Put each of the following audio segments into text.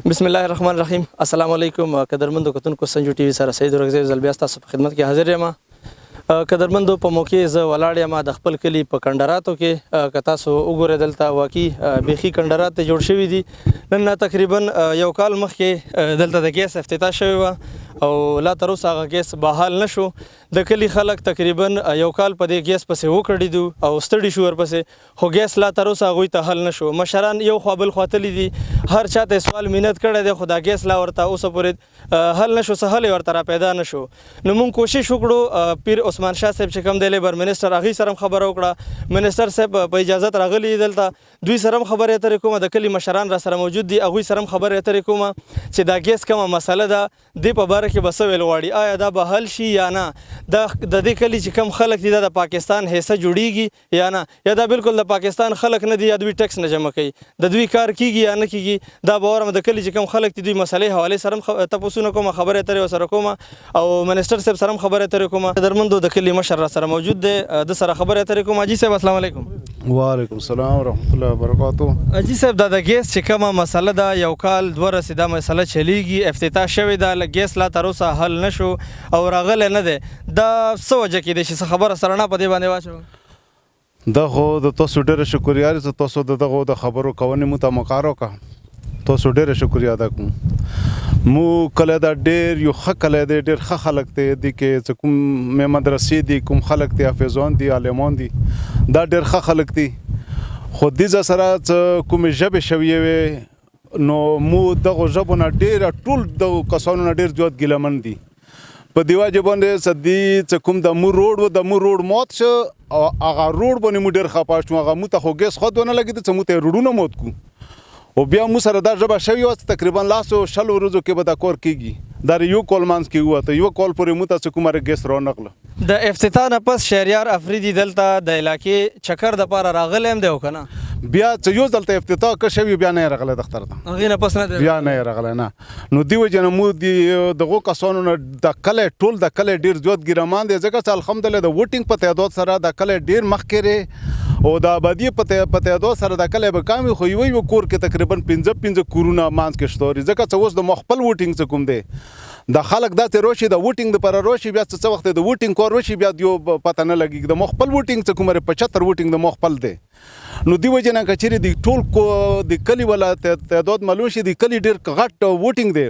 بسم الله الرحمن الرحیم. السلام علیکم قدرمندو کتونکو. سنجو ټي وي سره سید ورغزی زل بیا تاسو په خدمت کې حاضر یم. قدرمندو په موقع ز ولاړ یم د خپل کلی په کندراتو کې. که تاسو وګورئ دلته واقعي بیخي کندرات جوړ شوي دي. نن تقریبا یو کال مخکې دلته د ګیس افتتاح شوی و او لا تر اوسه هغه ګیس بحال نشو. د کلی خلک تقریبا یو کال په دې ګیس پسې وکړي دي او ستړي شو ورپسې، خو ګیس لا تر اوسه هغوی ته حل نشو. مشران یو خوا بل خوا تللي دي، هر چاته سوال منت کړی دی، خو دا ګیس لا ورته اوسه پورې حل نشو، څه حل ورته را پیدا نشو. نو مونږ کوشش وکړو، پیر عثمان شاه صاحب چې کوم دی لیبر منسټر، هغوی سره هم خبره وکړه. منسټر صاحب په اجازت راغلي دلته، دوی سره هم خبرې اترې کومه، د کلي مشران را سره موجود دي، هغوی سره هم خبرې اترې کومه چې دا ګیس کومه مسله ده، دې په باره کې به څه ویل غواړي، آیا دا به حل شي یا نه، د دې کلي چې کم خلک دي دا د پاکستان حصه جوړیږي یا نه، یا دا بالکل د پاکستان خلک نه دي، یا دوی ټیکس نه جمع کوي، د دوی کار کیږي یا نه کیږي. دا به اورم د کلي چې کم خلک دي، دوی مسلې حوالې سره هم تپوسونه کومه، خبرې اترې ورسره کومه، او منسټر صاحب سره هم خبرې اترې کومه. قدرمندو د کلي مشر را سره موجود دی، د سره خبرې اترې کومه. حاجي صاحب السلام علیکم. وعلیکم السلام ورحمۃ اللہ وبرکاتہ. حاجي صاحب دا د ګیس چې کومه مسله ده، یو کال دوه رسې دا مسله چلیږي، افتتاح شوې ده، ګیس لا تر اوسه حل نشو او راغلی نه دی. دا څه وجه کیدای شي، څه خبره سره نه په دې باندې واچوم؟ دا خو د تاسو ډېره شکریا لرم چې تاسو دغه د خبرو کونې مو ته مقرر وکړه. تاسو ډېره شکریا ادا کوم. مو کله دا ډېر یو ښه کلی دی، ډېر ښه خلک دی دي کې چې کوم مدرسې دي، کوم خلک دي حافظان دي، عالمان دي، دا ډېر ښه خلک دي. خو دې سره چې کومې ژبې شوې وې، نو مو دغو ژبو نه ډېره ټول دغو کسانو نه ډېر زیات ګیلمن دي. په دې وجه باندې سدي چې کوم د مو روډ و، د مو روډ موت شو او هغه روډ باندې مو ډېر خفه شوم. هغه مو ته خو ګیس خود ونه لګېده چې مو ته یې روډونه موت کړو، او بیا مو سره دا ژبه شوې وه چې تقریبا لاسو شلو ورځو کې به دا کار کېږي. دا یو کال منځ کې ووته، یو کال پورې مو ته چې کومه ګیس رانغله. د افتتاح نه پس شهریار افریدي دلته د علاقې چکر دپاره راغلی هم دی او که نه؟ بیا چې یو ځلته افتتاح که شوي بیا نه یې راغلی دفتر ته، هغې نه پس نه دی بیا نه یې راغلی نه. نو دې وجې نه مو دغو کسانو نه د کلی ټول د کلی ډېر زیات ګیرمان دی، ځکه چې الحمدلله د ووټینګ په تعداد سره د کلی ډېر مخکې دی، او د آبادي په تعداد سره د کلی به کم وي، خو یوه کور کې تقریبا 5 کورونه منځ کې شته، ځکه چې اوس د خپل ووټینګ چې کوم دی د خلک داسې راشي، د ووټینګ دپاره راشي، بیا څه وخت د ووټینګ کار وشي بیا یو پته نه لګېږي. د خپل ووټینګ چې کوم 75 ووټینګ د خپل دی. نو دې وجې نه که چېرې د ټول د کلي والا تعداد معلوم شي، د کلي ډېر غټ ووټینګ دی،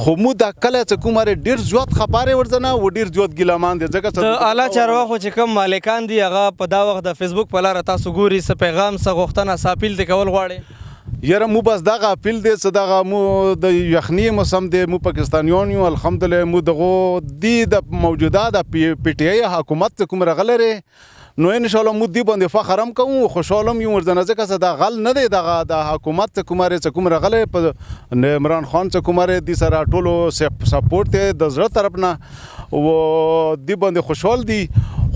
خو مو دا کلی چې کوم ډېر زیات خبرې ورځنه و ډېر زیات ګیلمان دی. ځکه د اعلی چارواکو چې کوم مالکان دي، هغه په دا وخت د فیسبوک په لاره تاسو ګوري، څه پیغام، څه غوښتنه، څه اپیل دې کول غواړئ؟ یاره مو بس دغه اپیل دی چې دغه مو د یخني موسم دی، مو پاکستانیان یو، الحمدلله مو دغو د موجوده د پی ټی آی حکومت چې کوم راغلی دی، نو انشاءالله مو دې باندې فخر هم کوو، خوشحاله هم یو ورځنه، ځکه چې دا غل نه دی دغه د حکومت چې کوم راغلی په عمران خان چې کوم دې سره ټولو سپورټ دی د زړه طرف نه، و دې باندې خوشحال دي.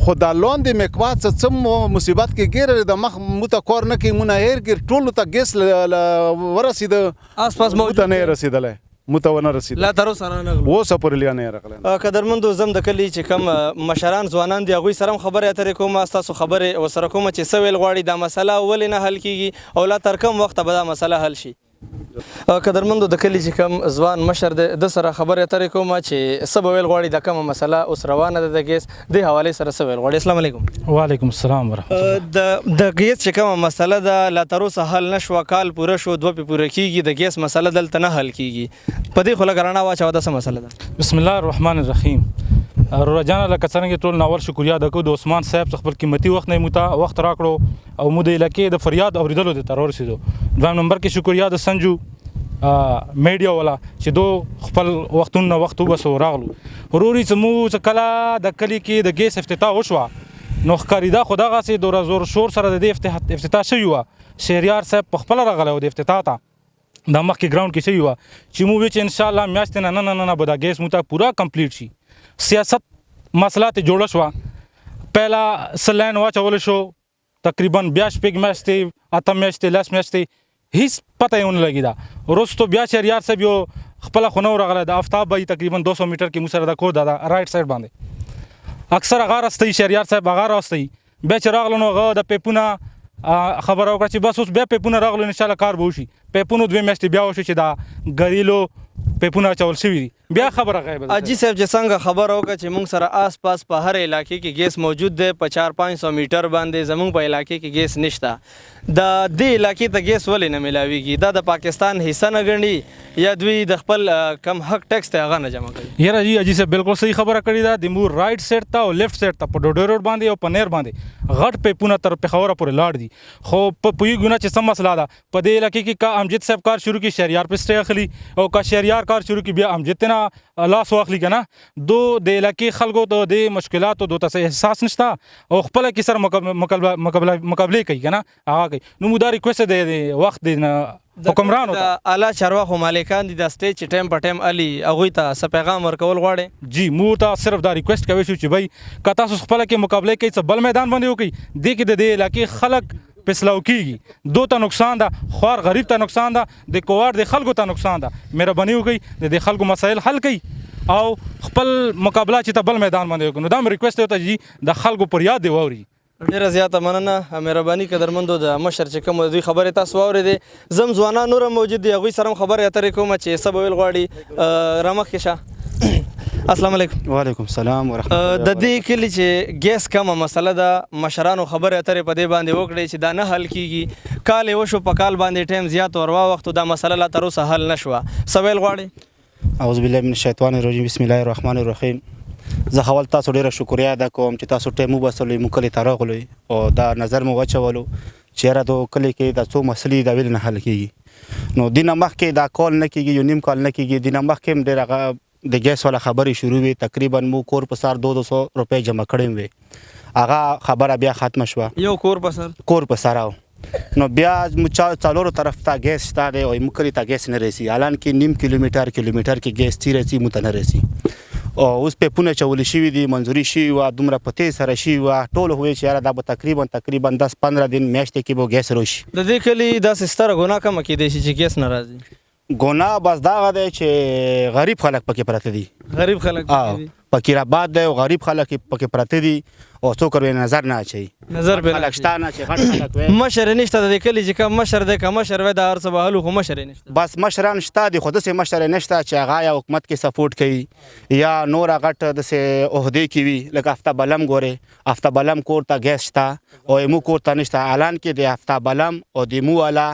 خو دا لاندې مقبات څه مصیبت کې ګیره د مخ مو ته کار نه کوي، مو نه هیر ګیر ټولو ته ګیس ورسېده، آس پاس مو ته نه یې رسېدلی، مو ته ونه رسېد، لا تر اوسه رانغلو، اوسه پورې لا نه یې راغلی. قدرمندو زم د کلي چې کوم مشران ځوانان دي، هغوی سره هم خبرې اترې کومه، ستاسو خبرې ورسره کومه چې څه ویل غواړي، دا مسله ولې نه حل کېږي او لا تر کوم وخته به دا مسله حل شي. قدرمندو د کلي چې کوم ځوان مشر دی، د سره خبرې اترې کومه چې څه به ویل غواړي، دا کومه مسله اوس روانه ده د ګیس، دې حوالې سره څه ویل غواړي. السلام علیکم. وعلیکم السلام ورحمۃ اللہ. د ګیس چې کومه مسله ده، لا تر اوسه حل نه شوه، کال پوره شو، 2 پوره کېږي، د ګیس مسله دلته نه حل کېږي، په دې خو لږ رڼا واچوه، دا څه مسله ده؟ بسم الله الرحمن الرحیم. رورا جانه لکه څرنګه ټول ناول شکریا ادا کوو د عثمان صاحب څخه خپل قیمتي وخت نه مو ته وخت راکړو او مو د علاقې د فریاد اورېدلو ته تر ورسېدو. دویم نمبر کې شکریا د سنجو میډیا والا چې دو خپل وختونه وخت وبسو راغلو. وروري چې مو چې کله د کلي کې د ګیس افتتاح وشوه، نو ښکارېده خو دغسې دوره زور شور سره د دې افتتاح شوي وه. شهریار صاحب په خپله راغلی و د افتتاح ته، دا مخکې ګراونډ کې شوي وه چې مو وی چې انشاءالله میاشتې نه نه به دا ګیس مو ته پوره کمپلیټ شي. سیاست مسله ته جوړه شوه، پهله څه لاین واچولی شو، تقریبا بیا شپږ میاشتې، 8 میاشتې، 10 میاشتې، هیڅ پته یې ونه لګېده. وروستو بیا شهریار صاحب یو خپله خو نه و راغلی، د آفتاب به تقریبا 200 میټر کې مو سره د کور دا رایټ سایډ باندې اکثر هغه راستوي، شهریار صاحب هغه راستوي. بیا چې راغله نو هغه د پیپونه خبره وکړه چې بس اوس بیا پیپونه راغلو انشاءالله کار به وشي. پیپونو 2 میاشتې بیا وشو چې دا ګریلو پیپونه اچول شوي دي، بیا خبره غیبه ده. اجي صاحب چې څنګه خبره وکړه چې موږ سره آس پاس په هر علاقې کې ګیس موجود دی، په 400-500 میټر باندې زموږ په علاقې کې ګیس نشته. د دې علاقې ته ګیس ولې نه ملاویږي؟ دا د پاکستان حصہ نه ګڼي یا دوی د خپل کم حق ټیکس ته هغه نه جمع کوي؟ یاره جی اجي صاحب بالکل صحیح خبره کړې ده. د مور رائټ سایډ ته او لیفټ سایډ ته په ډوډۍ روډ باندې او په نیر باندې غټ پیپونه تر پېښوره پورې لاړ دي. خو په پوهېږو نه چې څه مسله ده. په دې علاقې کې که امجد صاحب کار شروع کړي شهریار پې سټې اخلي، او که شهریار کار شروع کړي بیا امجد نه لاس واخلي که نه. د علاقې خلکو ته د مشکلاتو د ته احساس نشته او خپله کې سره مقابلې کوي که نه، هغه کوي. نو موږ دا ریکویسټ دی د وخت د حکمرانو ته، د اعلی چارواخو مالکان دي د سټیج چې ټایم په ټایم الي هغوی ته څه پیغام ورکول غواړي؟ جی موږ ته صرف دا ریکویسټ کوي شو چې بھائی که تاسو خپله کې مقابله کوي څه بل میدان باندې وکړي. دې کې د دې علاقې خلک پسلاو کیږي، دو ته نقصان ده، خوار غریب ته نقصان ده، د کوواړ د خلکو ته نقصان ده. مهرباني وکړئ د دې خلکو مسایل حل کړئ او خپل مقابله چې ته بل میدان باندې وکړو. نو دا مې ریکویسټ دی چې د خلکو پر یاد دی واوري. ډیره زیاته مننه، مهرباني قدرمندو. د مشر چې کوم دوی خبرې تاسو واورېدې، زم ځوانان نور هم موجود دي، هغوی سره هم خبرې اترې کوم چې څه به ویل غواړي. رامخکې شه. السلام علیکم. وعلیکم السلام ورحمۃ اللہ. د دې کلي چې ګیس کمه مسله ده، مشرانو خبرې اترې په دې باندې وکړې چې دا نه حل کیږي. کال یې وشو، په کال باندې ټایم زیات ور واوښتو، دا مسله لا تر اوسه حل نه شوه. څه ویل غواړې؟ اعوذ بالله من الشیطان الرجیم، بسم الله الرحمن الرحیم. زه اول تاسو ډیره شکریا ادا کوم چې تاسو ټایم وباسلئ، موږ کلي ته راغلئ او دا نظر مو واچولو چې یاره د کلي کې دا څو مسلې دا ولې نه حل کیږي. نو دې نه مخکې دا کال نه کیږي، یو نیم کال نه کیږي. دې نه مخکې هم ډېر هغه د ګیس والا خبرې شروع وې، تقریبا مو کور په سر 200 روپۍ جمع کړې وې. هغه خبره بیا ختمه شوه. یو کور په سر او نو بیا څلورو طرف ته ګیس شته دی او موږ کلي ته ګیس نه رسي. الان کې نیم کیلومتر کې ګیس تېره رسي، موږ ته نه رسي. او اوس پیپونه چولې شوي دي، منظوري شوي وه، دومره په تیز سره شوي وه. ټول وایي چې یاره دا به تقریبا 10-15 دن میاشتې کې به ګیس راشي. د دې کلي داسې ستره ګناه کومه کیدای شي چې ګیس نه راځي؟ ګناه بس دغه دی چې غریب خلک پکې پراته دي. غریب خلک فقیر آباد دی او غریب خلک پکې پراته دي او څوک ورباندې نظر نه اچوي. نظر به خلک شته نه چې غټ خلک وي. مشر نشته د دې کلي چې کوم مشر دی، که مشر وی د هر څه به حل خو مشر یې نشته. بس مشران شته دي خو داسې مشر یې نشته چې هغه یا حکومت کې سپورټ کوي یا نور غټ داسې عهدې کې وي. لکه افتاب علم ګورې، افتاب علم کور ته ګیس شته او ایمو کور ته نشته. الان کې د افتاب علم او د ایمو والا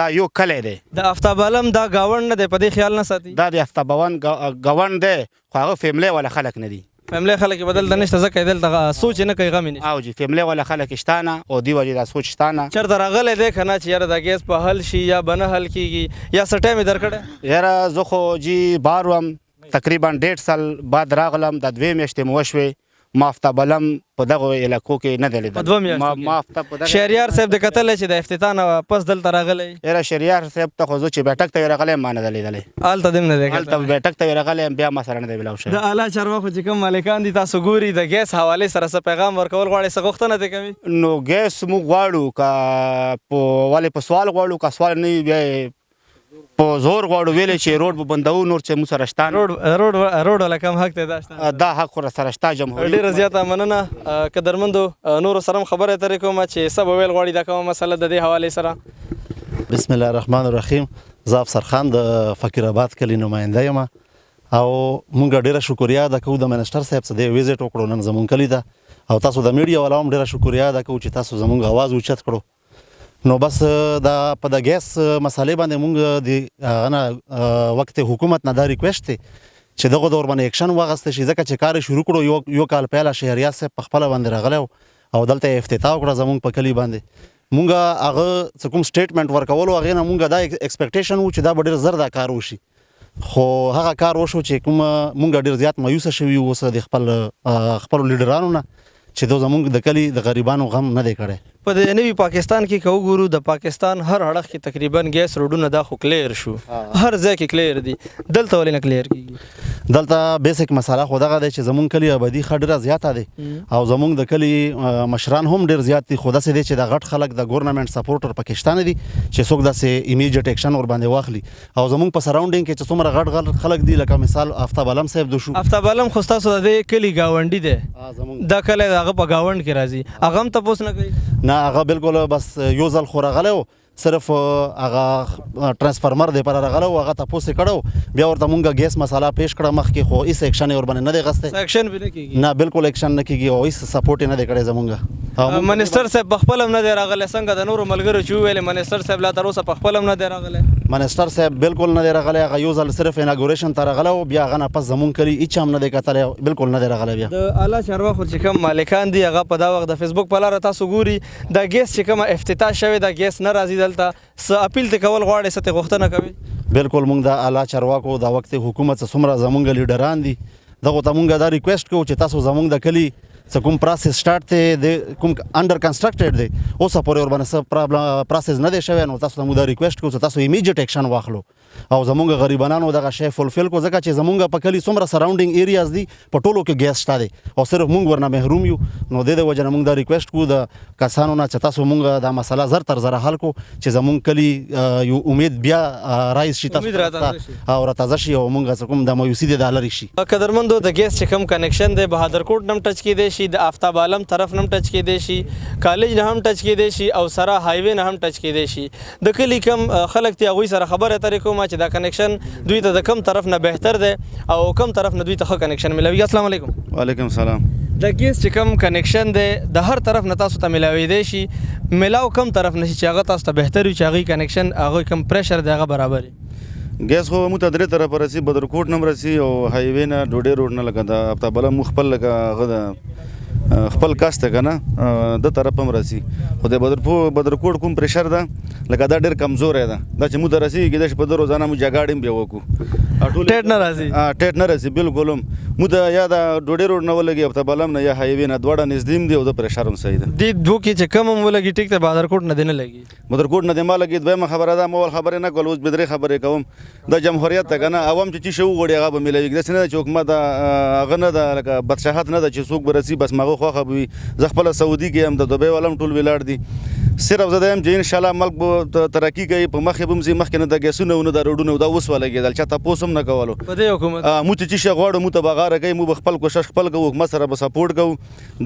دا یو کلی دی. د افتاب علم دا ګاونډ نه دی، په دې خیال نه ساتي؟ دا د افتاب علم ګاونډ دی خو هغه فیملی والا خلک نه دي. فیملی خلک یې بدلته نشته، ځکه یې دلته سوچ یې نه کوي، غم یې نشته. او جی فیملی والا خلک شته نه او دې وجې دا سوچ شته نه. چېرته راغلی دی که نه چې یاره دا ګیس په حل شي یا به نه حل کېږي، یا څه ټایم یې درکړی؟ یاره زه خو جی بار وم، تقریبا 1.5 سال بعد راغلم. د 2 میاشتې مو وشوې. ما افتاب علم په دغو علاقو کې نه دی لیدل. په 2 میاشتو شهریار صاحب د کتلی چې د افتتاح نه واپس دلته راغلی؟ یاره شهریار صاحب ته خو زه چې بیټک ته راغلی ما نه دی لیدلی. هلته دې هم نه دی کتلی؟ هلته بیټک ته راغلی بیا ما سره نه دی ملاو شوی. د اعلی چارواکو چې کوم مالکان دي تاسو ګوري، د ګیس حوالې سره څه پیغام ورکول غواړئ، څه غوښتنه دې کوي؟ نو ګیس موږ غواړو که ولې په سوال غواړو، که سوال نه وي بیا په زور غواړو ویلې چې روډ به بندوو، نور چې موږ سره شته روډ والا کم حق دی دا حق خو سره شته. جمهوري ډېره زیاته مننه. قدرمندو نورو سره هم خبرې اترې کوم چې څه به ویل غواړي دا کومه مسله د دې حوالې سره. بسم الله الرحمن الرحیم. زه افسر خان د فقیر آباد کلي نماینده یم او مونږ ډېره شکریا ادا کوو د منسټر صاحب څخه د ویزټ وکړو نن زمونږ کلي ته، او تاسو د میډیا والا هم ډېره شکریا ادا کوو چې تاسو زمونږ اواز اوچت کړو. نو بس دا په د ګیس مسالې باندې مونږ د وخت حکومت نه دا ریکویسټ دی چې دغه دور باندې اکشن واغسته شي، ځکه چې کار شروع کړو یو کال پهله شهریار صاحب په خپله باندې راغلی او دلته افتتاح وکړه زمونږ په کلي باندې. مونږ هغه څه کوم سټیټمنټ ورکولو هغې نه مونږ دا ایکسپیکټیشن و چې دا به ډېر زر دا کار وشي، خو هغه کار وشو چې کوم مونږ ډېر زیات مایوسه شوي یو اوس د خپلو لیډرانو نه چې دو زمونږ د کلي د غریبانو غم نه دی کړی. په د نوي پاکستان کې که وګورو، د پاکستان هر اړخ کې تقریبا ګیس روډونه دا خو کلیر شو، هر ځای کې کلیر دي، دلته ولې نه کلیر کېږي؟ دلته بیسیک مسله خو دغه دی چې زمونږ کلي آبادي ښه ډېره زیاته دی او زمونږ د کلي مشران هم ډېر زیات دي خو داسې دی چې د غټ خلک د ګورنمنټ سپورټر پکې شته نه دي چې څوک داسې ایمیجیټ ایکشن ورباندې واخلي او زمونږ په سراونډینګ کې چې څومره غټ خلک دي لکه مثال آفتاب عالم صاحب د شو آفتاب عالم خو ستاسو د دې کلي ګاونډي دی دا کلی د هغه په ګاونډ کې راځي هغه هم تپوس نه کوي نه هغه بالکل بس یو ځل خو راغلی و صرف هغه ترانسفارمر دی پر راغلی و هغه تپوس یې کړی بیا ورته مونږ ګیس مسله پیش کړه مخکې خو هېڅ ایکشن یې ورباندې نه دی غستی ایکشن به نه کېږي نه بالکل ایکشن نه کېږي او هېڅ سپورټ یې نه دی کړی زمونږ منسټر صاحب پخپل هم نه دی راغلی څنګه د نورو ملګرو چې وویلې منسټر صاحب لا تر اوسه پخپل هم نه دی راغلی منسټر صاحب بالکل نه دی راغلی هغه یو ځل صرف اناګوریشن ته راغلی و بیا هغه نه پس زمونږ کلي هېڅ هم نه دی کتلی بالکل نه دی راغلی بیا د اعلی چارواکو چې کوم مالکان دي هغه په دا وخت د فیسبوک په لاره تاسو ګوري دا ګیس چې کومه افتتاح شوې دا ګیس نه راځي دلته څه اپیل ته کول غواړئ څه ته غوښتنه کوي بالکل مونږ د اعلی چارواکو د وخت حکومت څومره زمونږ لیډران دي دغو ته مونږ دا ریکویسټ کوو چې تاسو زمونږ د کلي څه کوم پروسس سٹارټ دی کوم انډر کنسټرکټډ دی اوسه پورې ورباندې څه پروسس نه دی شوی نو تاسو ته موږ دا ریکویسټ کوو چې تاسو ایمیجیټ ایکشن واخلو او زمونږ غریبانو دغه شی فلفل کو ځکه چې زمونږ په کلي څومره سراونډینګ ایریاز دي په ټولو کې ګیس شته دی او صرف مونږ ورنه محروم یو نو د دې وجه نه مونږ دا ریکویسټ کوو د کسانو نه چې تاسو مونږ دا مسله زر تر زره حل کو چې زمونږ کلي یو امید بیا رایز شي تاسو او راتازه شي او مونږ کوم د مایوسي د لری شي قدرمندو د ګیس چې کوم کنیکشن دی بهادرکوټ نم ټچ کېدی شي د آفتاب عالم طرف نم ټچ کېدی شي کالج نه هم ټچ کېدی شي او سره هایوی نه هم ټچ کېدی شي د کلي کم خلک تی هغوی سره خبره اترې کوم چې دا کنیکشن دوی ته د کم طرف نه بهتر دی او کم طرف نه دوی ته ښه کنیکشن ملوي السلام علیکم وعلیکم السلام د ګیس چې کوم کنیکشن دی د هر طرف نه تاسو ته ملاویدی شي ملاو کم طرف نه شي چې هغه تاسو ته بهتر وي چې هغوی کنیکشن هغوی کم پریشر دی هغه برابر وي ګیس خو موږ ته درې طرفه رسي بدرکوټ نه هم رسي او هایوی نه ډوډۍ روډ نه لکه د آفتاب عالم خپل لکه هغه د خپل کاست که نه د طرف هم رسي خو د بدرکوټ کوم پریشر ده لکه دا ډېر کمزوری ده دا چې موږ ته رسېږي کېدای شي په ده روزانه موږ جګاړې هم بیا وکړو ټیټ نه راځي ټیټ نه رسي بالکل هم موږ ته یا د ډوډۍ روډ نه ولګي آفتاب عالم نه یا هایوی نه دواړه نږدې هم دي او د پریشر هم صحیح ده دې دوه کې چې کم هم ولګي ټیک ته بهادرکوټ نه دی نه لګي بدرکوټ نه دی ما لګي دویمه خبره ده ما ول خبرې نه کول اوس به درې خبرې کوم د جمهوریت ته که نه عوام چې شی وغواړي هغه به میلوي داسې نه ده چې حکومت هغه نه ده لکه بدشاهت نه ده چې څوک به رسي بس مغه خوښه به وي زه خپله سعودي کې هم د دوبۍ والا هم ټول ولاړ دي صرف زه دا یم چې انشاءالله ملک به ترقي کوي په مخکې به هم ځي مخکې نه د ګیسونه او نه د روډونه دا اوس ولګېدل چا تپوس هم نه کولو په دې حکومت موږ چې شی غواړو موږ ته به غاړه کوي موږ به خپل کوشش خپل کوو حکومت سره به سپورټ کوو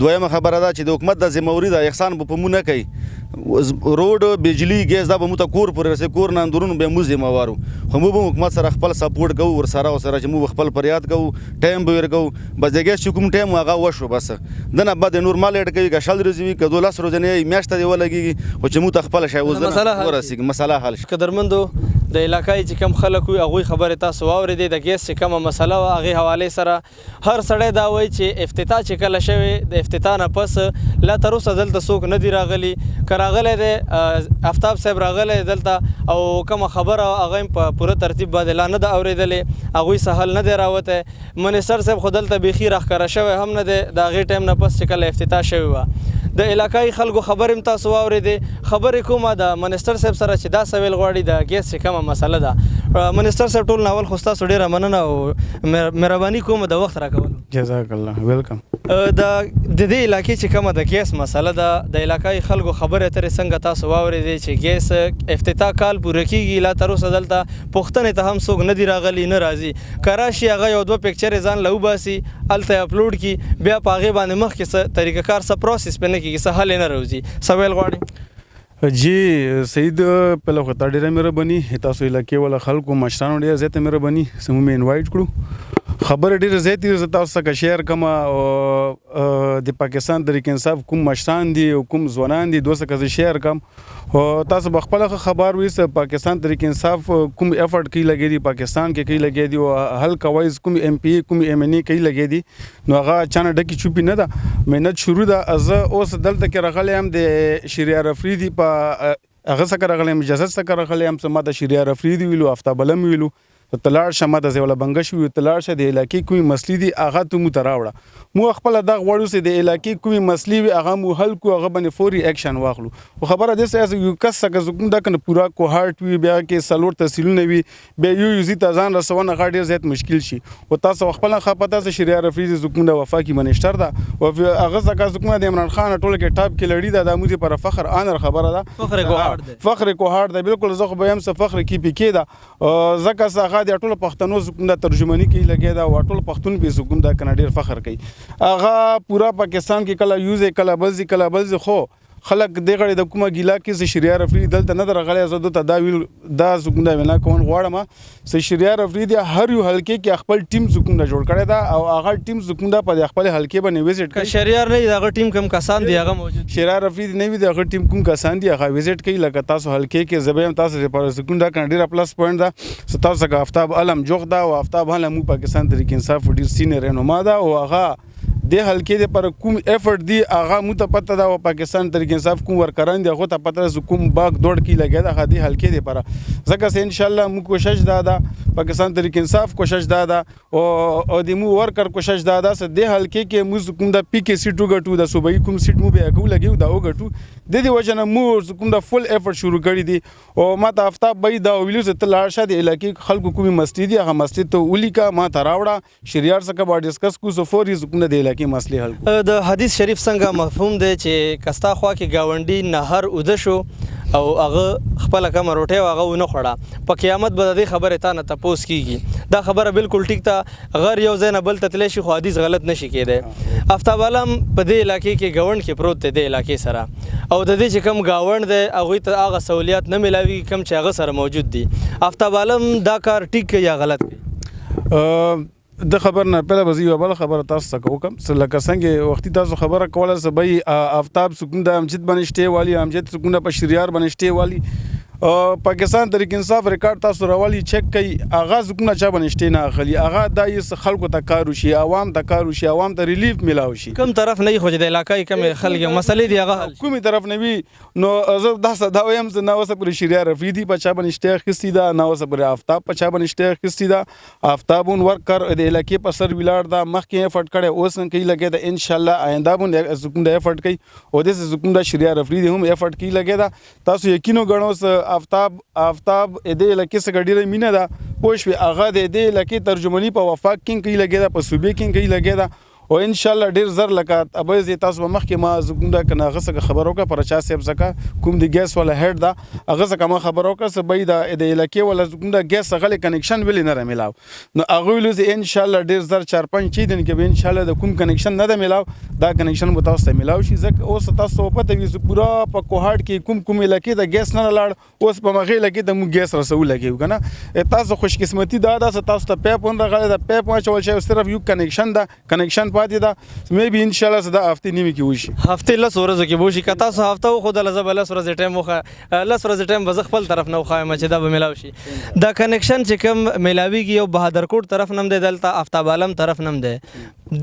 دویمه خبره ده چې د حکومت د ذمهوري ده احسان به په موږ نه کوي روډ بجلی ګیس دا به موږ ته کور پورې رسي کور نه اندرون به موږ ذمهوار خو موږ به حکومت سره خپل سپورټ کوو ورسره چې موږ خپل فریاد کوو ټایم به ورکوو بس د ګیس چې کوم ټایم هغه وشو بس دنه بعد نور مال اډ کوي که شل ورځې وي که 12 ورځې میاشته دې ولګېږي خو چې موږ ته خپله شی ورسېږي مسله حل شي قدرمندو د علاقې چې کم خلک وي هغوی خبرې تاسو واورېدې د ګیس چې کومه مسله وه هغې حوالې سره هر سړی دا وایي چې افتتاح چې کله شوې د افتتاح نه پس لا تر اوسه دلته څوک نه دي راغلي که راغلی دی آفتاب صاحب راغلی دلته او کومه خبره هغه هم په پوره ترتیب باندې لا نه ده اورېدلې هغوی څه حل نه دی راوتی منسټر صاحب خو دلته بیخي راښکاره شوی هم نه دی د هغې ټایم نه پس چې کله افتتاح شوې وه د علاقې خلکو خبرې هم تاسو واورېدې خبرې کومه د منسټر صاحب سره چې دا سویل غواړي د ګیس چې کومه مسله ده منسټر صاحب ټول ناول خو ستاسو ډېره مننه او مهرباني کوم د وخت راکولو جزاک الله ویلکم د دې علاقې چې کومه د ګیس مسله ده د علاقې خلکو خبرې اترې څنګه تاسو واورېدې چې ګیس افتتاح کال پوره کېږي لا تر اوسه دلته پوښتنې ته هم څوک نه دي راغلي نه راځي که راشي هغه یو دوه پکچرې ځان له وباسي هلته یې اپلوډ کړي بیا په هغې باندې مخکې څه طریقه کار څه پروسس پرې نه کېږي څه حل یې نه راوځي څه ویل غواړي جی سید پهله خو تا ډېره مهرباني تاسو علاقې والا خلکو مشرانو ډېره زیاته مهرباني زموږ مې انوایټ کړو خبره ډېره زیاتې ده زه تاسو څخه شیر کوم د پاکستان تحریک انصاف کوم مشران دي او کوم ځوانان دي دوه څخه زه شیر کوم او تاسو به خپله خبر وي پاکستان تحریک انصاف کوم ایفرټ کوي لګی دی پاکستان کې کوي لګی دی او حلقه وایز کوم ایم پی کوم ایم ان ای کوي لګی دی نو هغه اچانک ډکی چوپی نه ده مهنت شروع ده زه اوس دلته کې راغلی یم د شریعه افریدي په هغه څخه راغلی یم اجازت څخه راغلی یم ما د شریعه افریدي ویلو آفتاب عالم ویلو تلاړ شه ماته زه ولا بنګ شو تلاړ شه د علاقې کومې مسلې دي هغه ته مو ته راوړه مو خپل دغه غواړو چې د علاقې کومې مسلې وي هغه مو حل کو هغه باندې فوري اکشن واخلو خو خبره ده چې یو کس څنګه زکم دا کنه پورا کوهارت وي بیا کې سلور تحصیلونه وي بیا یو زی ځان رسونه غاډ ډیر زیات مشکل شي او تاسو خپل خپته چې شریعه رفیزي زکم د وفاقي منشتر ده او هغه ځکه زکم د عمران خان ټوله کې ټاپ کې لړی ده د موږ پر فخر انر خبره ده فخر کوهارت ده بالکل زه خو به هم څه فخر کې پکې ده ځکه څنګه د ټوله پښتنو زکم د ترجمانی کې لګي دا او ټوله پښتون به زکم د کنه ډیر فخر کوي هغه پورا پاکستان کې کله یوز کله بل خو خلک دغه د کومه ګیلا کې چې شریعه رفیدي دلته نه درغلی زه د تداویل دا زکم د وینا کوم غواړم چې شریعه رفیدي هر یو حلقې کې خپل ټیم زکم د جوړ کړی دا او هغه ټیم زکم د په خپل حلقې باندې وزټ کوي شریعه نه دغه ټیم کوم کسان دی هغه موجود شریعه رفیدي نه وي دغه ټیم کوم کسان دی هغه وزټ کوي لکه تاسو حلقې کې زبېم تاسو لپاره زکم د کنډیر پلس پوینټ دا تاسو څنګه آفتاب علم جوخ دا او آفتاب علم پاکستان تحریک انصاف ډیر سینیئر رهنما دا او هغه د حلقې لپاره کوم ایفورت دی هغه مو ته پته دا او پاکستان تحریک انصاف کوم ورکران دی هغه ته پته ز کوم باغ دوړ کی لګیا دا د حلقې لپاره ځکه چې ان شاء الله مو کوشش دا پاکستان تحریک انصاف کوشش دا او د مو ورکر کوشش دا چې د حلقې کې مو کوم د پی کې سیټو غټو د صوبایي کوم سیټ مو به کو لګیو دا او غټو د دې وجنه مو کوم د فل ایفورت شروع کړی دی او ما ته آفتاب بې دا ویلو چې تل ارشد علاقې خلکو کومي مسجد هغه مسجد ته ولیکا ما ته راوړه شریعه څخه با ډیسکس کو سو فوري کوم د علاقې مسلې حل د حدیث شریف څنګه مفهوم دی چې کستا خوا کې گاونډي نهر اوده شو او هغه خپل کوم روټه هغه ونه خوړه په قیامت به د خبره تا نه تپوس کیږي دا خبره بالکل ټیک ته غیر یو ځای نه بل تتلی شي خو حدیث غلط نشي کېده آفتاب عالم په دې علاقې کې گاوند کې پروت دی د علاقې سره او د دې چې کم گاوند دی هغه ته هغه سہولیات نه ملاوي کم چې هغه سره موجود دي آفتاب عالم دا کار ټیک یا غلط کوي د خبر نه پهله به یو بل خبره تاسو څخه وکم لکه څنګه وختي تاسو خبره کوله چې بای آفتاب سکون د امجد بنشته والی امجد سکون په شریار بنشته والی پاکستان تحریک انصاف ریکارډ تاسو راولي چک کوي اغاز کومه چا بنشته نه اخلي اغا د خلکو ته کارو شي عوام ته کارو شي عوام ته ریلیف ملاوي شي کوم طرف نه خو د علاقې کوم خلک مسلې دی هغه کومي طرف نه وي نو زه دا وایم چې نو وسه پر شریعه رفیدي په چا بنشته خستی دا نو وسه پر آفتاب په چا بنشته خستی دا آفتابون ورکر د علاقې په سر ویلاړ دا مخکې افورت کړي اوس نه کوي لګي دا ان شاء الله آینده بون زکم د افورت کوي او د زکم د شریعه رفیدي هم افورت کوي لګي دا تاسو یقینو غنوس آفتاب د لکه څنګه ډیره مینه ده پوښ وی هغه د لکه ترجمانی په وفاق کې کوي لګي دا په صوبې کې کوي لګي دا او ان شاء الله ډیر زر لکه ابه زی تاسو مخکې ما زګم دا کنه غسه خبرو کا پر چا سیب زکه کوم دی ګیس ولا هډ دا هغه زکه ما خبرو کا س بيد د علاقې ولا زګم دا ګیس غل کنیکشن ویل نه ملاو نو هغه ویل زی ان شاء الله ډیر زر 4-5 چی دن کې ان شاء الله د کوم کنیکشن نه ملاو دا کنیکشن به تاسو ته ملاو شي زکه اوس تاسو پته وي پورا په کوهاټ کې کوم علاقې د ګیس نه لاړ اوس په مغه لګي د مو ګیس رسول لګي کنه تاسو خوش قسمتي دا تاسو ته پیپ اون راغله د پیپ واچول شي صرف یو کنیکشن پاتې دا مې به ان شاء الله صدا هفته نیمه کې وشي هفته لس ورځې کې وشي که تاسو هفته خو د لزه بل ورځې ټایم وخه لس ورځې ټایم به خپل طرف نه وخایم چې دا به ملاوي شي دا کنیکشن چې کوم ملاويږي یو بهادر کوټ طرف نم دی دلته آفتاب عالم طرف نم دی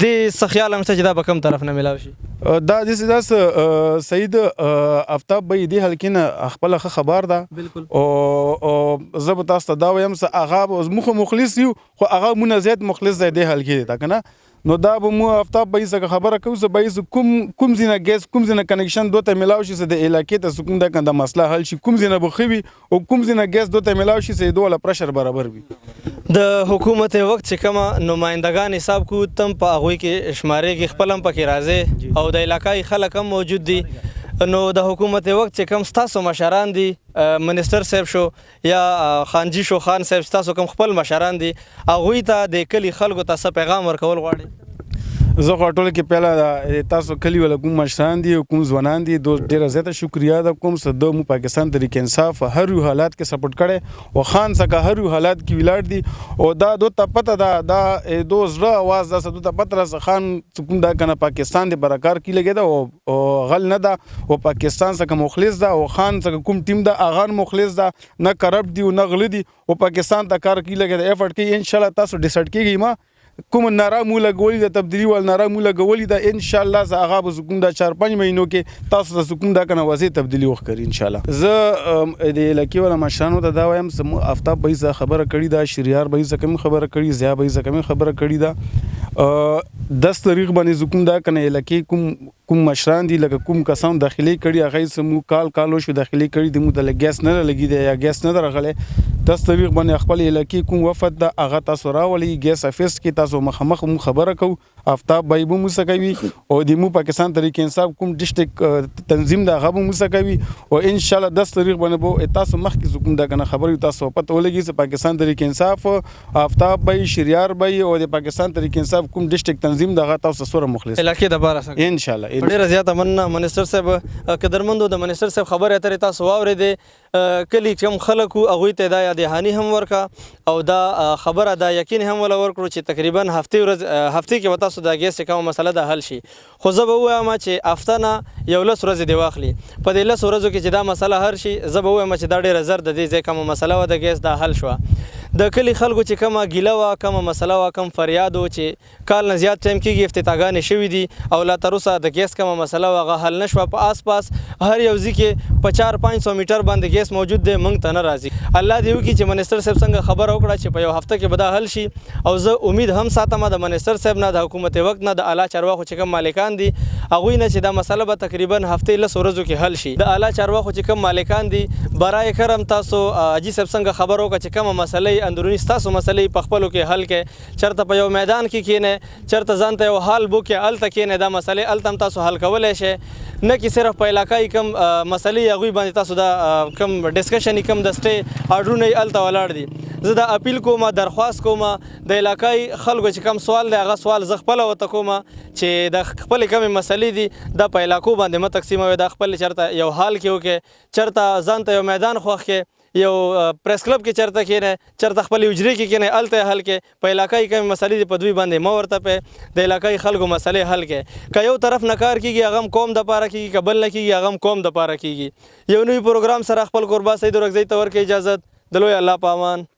د سخیال هم چې دا به کوم طرف نه ملاوي شي دا د سید آفتاب به دی هلکینه خپل خبر ده بالکل او زب تاسو دا وایم چې هغه مخلص یو خو هغه مونږ زیات مخلص دی هلکی دا کنه نو دا به مو آفتاب به څنګه خبره کوي چې به کوم زینه ګیس کوم زینه کنیکشن دوته ملاوي شي د علاقې ته سکون د کنده مسله حل شي کوم زینه بخوي او کوم زینه ګیس دوته ملاوي شي چې دوله پرشر برابر وي د حکومت وخت چې کومه نمائندگان حساب کو تم په هغه کې شماره کې خپلم پکې راځي او د علاقای خلک هم موجود دي نو د حکومت وخت چې کوم تاسو مشران دي منیسټر صاحب شو یا خانجی شو خان صاحب تاسو کوم خپل مشران دي هغه ته د کلی خلکو ته پیغام ورکول غواړي زه خو ټول کې پهلا تاسو کلی ولا کوم مشران دي کوم ځوانان دي ډیره زیاته شکریا ده کوم صدو مو پاکستان تحریک انصاف هر یو حالات کې سپورټ کړي او خان څخه هر یو حالات کې ویلاړ دي او دا دو ته پته دا دو زړه आवाज دا صدو ته پته راز خان کوم دا کنه پاکستان دی برکار کې لګي دا او غل نه دا او پاکستان څخه مخلص دا او خان څخه کوم ټیم دا اغان مخلص دا نه کرپټ دی او نه غل دی او پاکستان ته کار کې لګي دا افورت کې ان شاء الله تاسو ډیسایډ کیږئ ما کوم ناره مو لګولې ده تبدیلي وال ناره مو لګولې ده انشاءالله زه هغه به سکون دا 4-5 مهینو کې تاسو ته سکون دا کنه واضح تبدیلي وښکري انشاءالله. زه د علاقې والا مشرانو ته دا وایم چې آفتاب به یې خبره کړې ده، شهریار به یې کم خبره کړې، ضیا به یې کم خبره کړې ده. 10 تاریخ باندې سکون دا کنه علاقې کوم مشران دي لکه کوم کسان داخلي کړي هغه سمو کال شو داخلي کړي د مو د ګیس نه لګي دی یا ګیس نه درغله. 10 تاریخ باندې خپل علاقې کوم وفد د هغه تاسو راولي ګیس افیس کې تاسو مخامخ خبره کو آفتاب بای به موسکوي او د مو پاکستان تحریک انصاف کوم ډیسټریکټ تنظیم دا غو موسکوي او ان شاء الله 10 تاریخ باندې به تاسو مخ کې کوم دا کنه خبري تاسو پته ولګي چې پاکستان تحریک انصاف آفتاب بای شهریار بای او د پاکستان تحریک انصاف کوم ډیسټریکټ تنظیم دا غو سره مخلص علاقې د بار ان شاء الله. ډیره زیاته مننه منسټر صاحب. قدرمندو د منسټر صاحب خبره اترې تاسو واورېدې کلی کوم خلکو هغوی ته دا یادهاني هم ورکا او دا خبره دا یقین هم ولا ورکړو چې تقریبا هفته کې وتا سو دا ګیس کوم مسله ده حل شي. خو زه به وایم چې افتنه یو لس ورځې دی واخلي په دې لس ورځو کې چې دا مسله هر شي زه به وایم چې دا ډیره زر د دې ځای کوم مسله و د ګیس دا حل شو. د کلی خلکو چې کومه ګیله وا کومه مسله وا کوم فریاد و چې کال نه زیات ټایم کېږي افتتاحګانې شوي دي او لا تر اوسه د ګیس کومه مسله هغه حل نه شوه. په آس پاس هر یو ځای کې په 400-500 میټر باندې ګیس موجود دی، موږ ته نه راځي. الله دې وکړي چې منسټر صاحب څنګه خبره وکړه چې په یو هفته کې به دا حل شي او زه امید هم ساتم د منسټر صاحب نه د حکومت وخت نه د اعلی چارواخو چې کوم مالکان دي هغوی نه چې دا مسله به تقریبا هفته لس ورځو کې حل شي. د اعلی چارواخو چې کوم مالکان دي برای کرم تاسو حاجي صاحب څنګه خبر وکړه چې کومه مسلې اندرونی تاسو مسلې په خپلو کې حل کې چرته په یو میدان کې کینې چرته ځان ته یو حال بوکې هلته کینې دا مسلې هلته هم تاسو حل کولی شئ، نه چې صرف په علاقایي کم مسلې هغوی باندې تاسو دا کم ډسکشن کم د سټې آرډرونه یې هلته ولاړ دي. زه دا اپیل کوم درخواست کوم د علاقایي خلکو چې کم سوال دی هغه سوال زه خپله ورته کوم چې د خپلې کمې مسلې دي دا په علاقو باندې مه تقسیموئ، دا خپل چرته یو حال کې وکړئ، چرته ځان ته یو میدان خوښ کړئ، یو پریس کلب کې چرته کېنئ، چرته خپل حجرې کې کېنئ، هلته حل کړئ. په علاقایي کمې مسلې دي په دوی باندې مه ورته پئ، د علاقایي خلکو مسلې حل کړئ. که یو طرف نه کار کېږي هغه هم قوم دپاره کېږي، که بل نه کېږي هغه هم قوم دپاره کېږي. یو نوي پروګرام سره خپل کوربا سعید ورکزی ته ورکړئ اجازت. د لوی الله په امان.